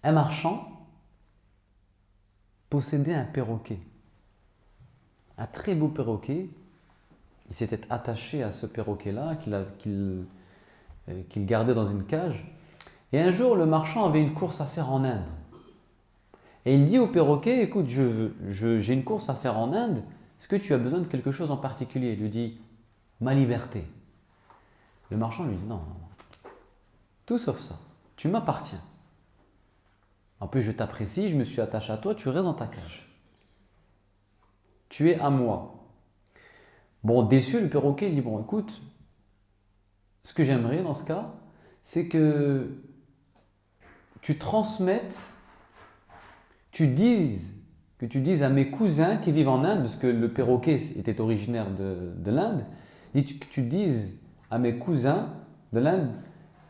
Un marchand possédait un perroquet, un très beau perroquet. Il s'était attaché à ce perroquet-là qu'il gardait dans une cage. Et un jour, le marchand avait une course à faire en Inde. Et il dit au perroquet, écoute, j'ai une course à faire en Inde, est-ce que tu as besoin de quelque chose en particulier? Il lui dit, ma liberté. Le marchand lui dit, non, non, non. Tout sauf ça, tu m'appartiens. En plus, je t'apprécie, je me suis attaché à toi, tu restes dans ta cage. Tu es à moi. Bon, déçu, le perroquet, il dit, bon, écoute, ce que j'aimerais dans ce cas, c'est que tu transmettes, que tu dises à mes cousins qui vivent en Inde, parce que le perroquet était originaire de l'Inde, et que tu dises à mes cousins de l'Inde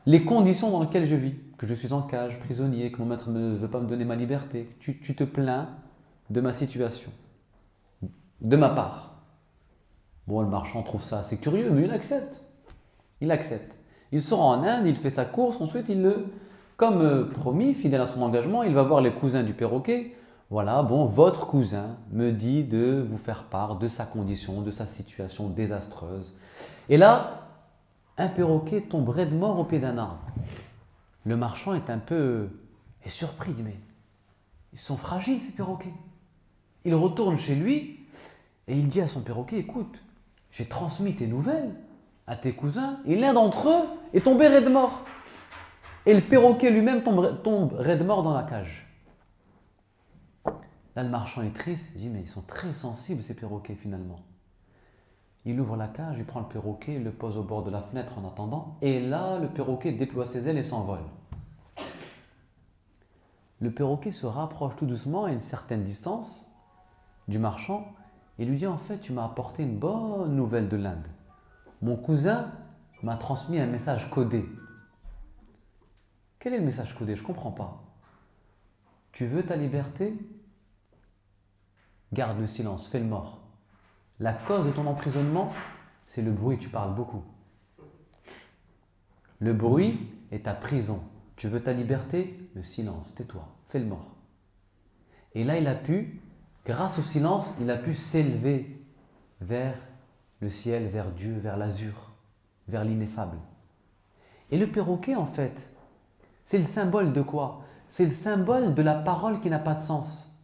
les conditions dans lesquelles je vis, que je suis en cage, prisonnier, que mon maître ne veut pas me donner ma liberté. Tu te plains de ma situation, de ma part. Bon, le marchand trouve ça assez curieux, mais il accepte. Il accepte. Il sort en Inde, il fait sa course, ensuite comme promis, fidèle à son engagement, il va voir les cousins du perroquet. Voilà, bon, votre cousin me dit de vous faire part de sa condition, de sa situation désastreuse. Et là, un perroquet tomberait de mort au pied d'un arbre. Le marchand est surpris, il dit mais ils sont fragiles ces perroquets. Il retourne chez lui et il dit à son perroquet, écoute, j'ai transmis tes nouvelles à tes cousins et l'un d'entre eux est tombé raide mort. Et le perroquet lui-même tombe raide mort dans la cage. Là, le marchand est triste, il dit mais ils sont très sensibles ces perroquets finalement. Il ouvre la cage, il prend le perroquet, il le pose au bord de la fenêtre en attendant. Et là, le perroquet déploie ses ailes et s'envole. Le perroquet se rapproche tout doucement à une certaine distance du marchand et lui dit en fait, tu m'as apporté une bonne nouvelle de l'Inde. Mon cousin m'a transmis un message codé. Quel est le message codé? Je ne comprends pas. Tu veux ta liberté? Garde le silence, fais le mort. La cause de ton emprisonnement, c'est le bruit, tu parles beaucoup. Le bruit est ta prison. Tu veux ta liberté? Le silence, tais-toi, fais le mort. Et là, grâce au silence, il a pu s'élever vers le ciel, vers Dieu, vers l'azur, vers l'ineffable. Et le perroquet, en fait, c'est le symbole de quoi? C'est le symbole de la parole qui n'a pas de sens.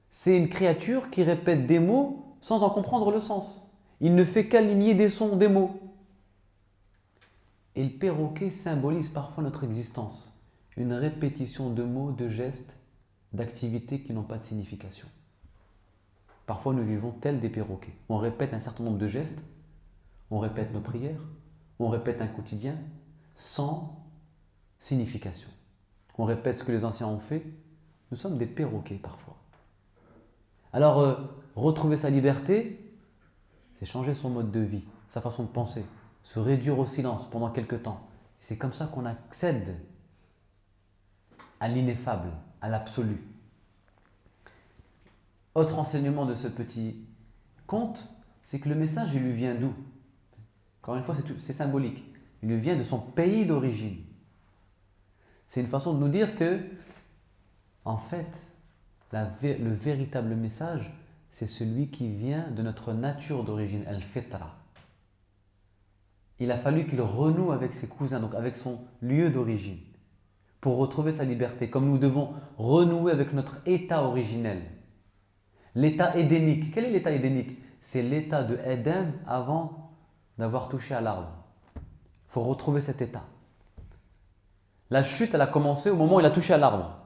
C'est une créature qui répète des mots sans en comprendre le sens. Il ne fait qu'aligner des sons, des mots. Et le perroquet symbolise parfois notre existence. Une répétition de mots, de gestes, d'activités qui n'ont pas de signification. Parfois nous vivons tels des perroquets. On répète un certain nombre de gestes, on répète nos prières, on répète un quotidien sans signification. On répète ce que les anciens ont fait. Nous sommes des perroquets parfois. Alors, retrouver sa liberté, c'est changer son mode de vie, sa façon de penser, se réduire au silence pendant quelque temps. C'est comme ça qu'on accède à l'ineffable, à l'absolu. Autre enseignement de ce petit conte, c'est que le message, il lui vient d'où? Encore une fois, c'est symbolique. Il lui vient de son pays d'origine. C'est une façon de nous dire que, en fait, le véritable message, c'est celui qui vient de notre nature d'origine, al-fitra. Il a fallu qu'il renoue avec ses cousins, donc avec son lieu d'origine, pour retrouver sa liberté, comme nous devons renouer avec notre état originel. L'état édénique. Quel est l'état édénique? C'est l'état de Éden avant d'avoir touché à l'arbre. Il faut retrouver cet état. La chute, elle a commencé au moment où il a touché à l'arbre.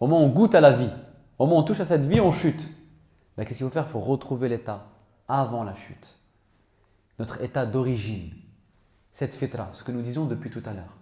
Au moment où on goûte à la vie. Au moment où on touche à cette vie, on chute. Mais qu'est-ce qu'il faut faire? Il faut retrouver l'état avant la chute. Notre état d'origine. Cette fitra, ce que nous disons depuis tout à l'heure.